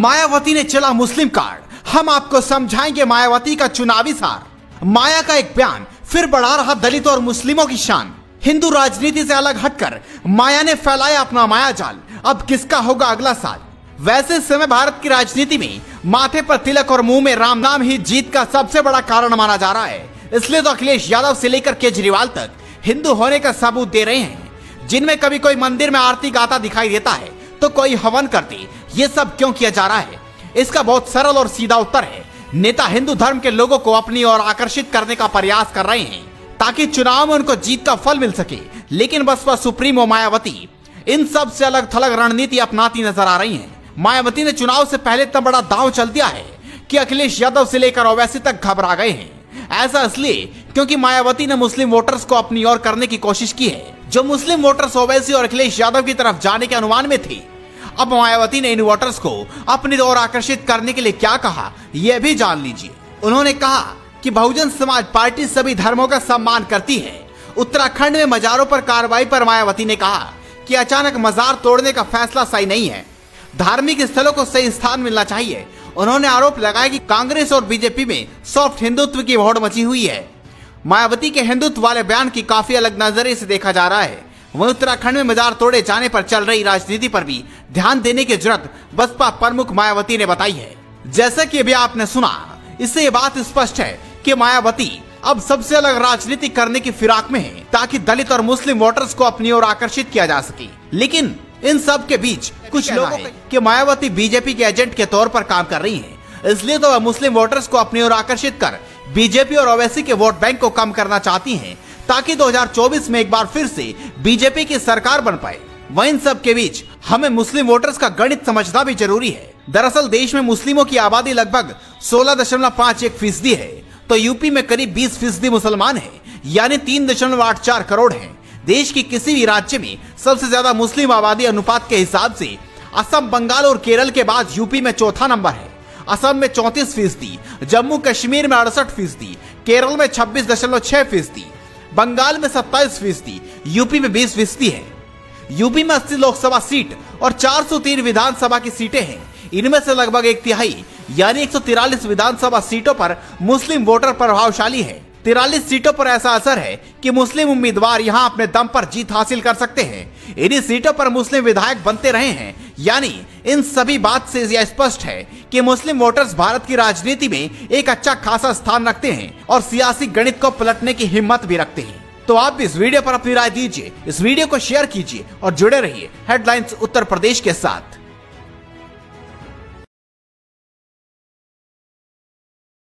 मायावती ने चला मुस्लिम कार्ड, हम आपको समझाएंगे मायावती का चुनावी सार। माया का एक बयान फिर बढ़ा रहा दलितों और मुस्लिमों की शान। हिंदू राजनीति से अलग हटकर माया ने फैलाया अपना माया जाल, अब किसका होगा अगला साल। वैसे समय भारत की राजनीति में माथे पर तिलक और मुंह में राम नाम ही जीत का सबसे बड़ा कारण माना जा रहा है। इसलिए तो अखिलेश यादव से लेकर केजरीवाल तक हिंदू होने का सबूत दे रहे हैं। जिनमें कभी कोई मंदिर में आरती गाता दिखाई देता है तो कोई हवन करती, ये सब क्यों किया जा रहा है? इसका बहुत सरल और सीधा उत्तर है, नेता हिंदू धर्म के लोगों को अपनी ओर आकर्षित करने का प्रयास कर रहे हैं ताकि चुनाव में उनको जीत का फल मिल सके। लेकिन बसपा सुप्रीमो मायावती इन सब से अलग थलग रणनीति अपनाती नजर आ रही है। मायावती ने चुनाव से पहले इतना बड़ा दांव चल दिया है कि अखिलेश यादव से लेकर ओवैसी तक घबरा गए हैं। ऐसा इसलिए क्योंकि मायावती ने मुस्लिम वोटर्स को अपनी ओर करने की कोशिश की है। जो मुस्लिम वोटर्स ओवैसी और अखिलेश यादव की तरफ जाने के अनुमान में थे, अब मायावती ने इन वोटर्स को अपनी ओर आकर्षित करने के लिए क्या कहा, यह भी जान लीजिए। उन्होंने कहा कि बहुजन समाज पार्टी सभी धर्मों का सम्मान करती है। उत्तराखंड में मजारों पर कार्रवाई पर मायावती ने कहा कि अचानक मजार तोड़ने का फैसला सही नहीं है, धार्मिक स्थलों को सही स्थान मिलना चाहिए। उन्होंने आरोप लगाया कि कांग्रेस और बीजेपी में सॉफ्ट हिंदुत्व की होड़ मची हुई है। मायावती के हिंदुत्व वाले बयान की काफी अलग नजरिए से देखा जा रहा है। वहीं उत्तराखंड में मजार तोड़े जाने पर चल रही राजनीति पर भी ध्यान देने की जरूरत बसपा प्रमुख मायावती ने बताई है। जैसा कि अभी आपने सुना, इससे ये बात स्पष्ट है कि मायावती अब सबसे अलग राजनीति करने की फिराक में है ताकि दलित और मुस्लिम वोटर्स को अपनी ओर आकर्षित किया जा सके। लेकिन इन सब के बीच कुछ लोगों कि मायावती बीजेपी के एजेंट के तौर पर काम कर रही है। इसलिए तो वह मुस्लिम वोटर्स को अपनी ओर आकर्षित कर बीजेपी और ओवैसी के वोट बैंक को कम करना चाहती हैं ताकि 2024 में एक बार फिर से बीजेपी की सरकार बन पाए। वहीं इन सब के बीच हमें मुस्लिम वोटर्स का गणित समझना भी जरूरी है। दरअसल देश में मुस्लिमों की आबादी लगभग 16.51% है, तो यूपी में करीब 20% मुसलमान है, यानी 3.84 करोड़ है। देश की किसी भी राज्य में सबसे ज्यादा मुस्लिम आबादी अनुपात के हिसाब से असम, बंगाल और केरल के बाद यूपी में चौथा नंबर है। असम में 34%, जम्मू कश्मीर में 68%, केरल में 26.6%, बंगाल में 27%, यूपी में 20% है। यूपी में 80 लोकसभा सीट और 403 विधानसभा की सीटें हैं। इनमें से लगभग एक तिहाई यानी 143 विधानसभा सीटों पर मुस्लिम वोटर प्रभावशाली है। 43 सीटों पर ऐसा असर है कि मुस्लिम उम्मीदवार यहां अपने दम पर जीत हासिल कर सकते हैं। इन्हीं सीटों पर मुस्लिम विधायक बनते रहे हैं। यानी इन सभी बात से यह स्पष्ट है कि मुस्लिम वोटर्स भारत की राजनीति में एक अच्छा खासा स्थान रखते हैं और सियासी गणित को पलटने की हिम्मत भी रखते हैं। तो आप भी इस वीडियो पर अपनी राय दीजिए, इस वीडियो को शेयर कीजिए और जुड़े रहिए हेडलाइंस उत्तर प्रदेश के साथ।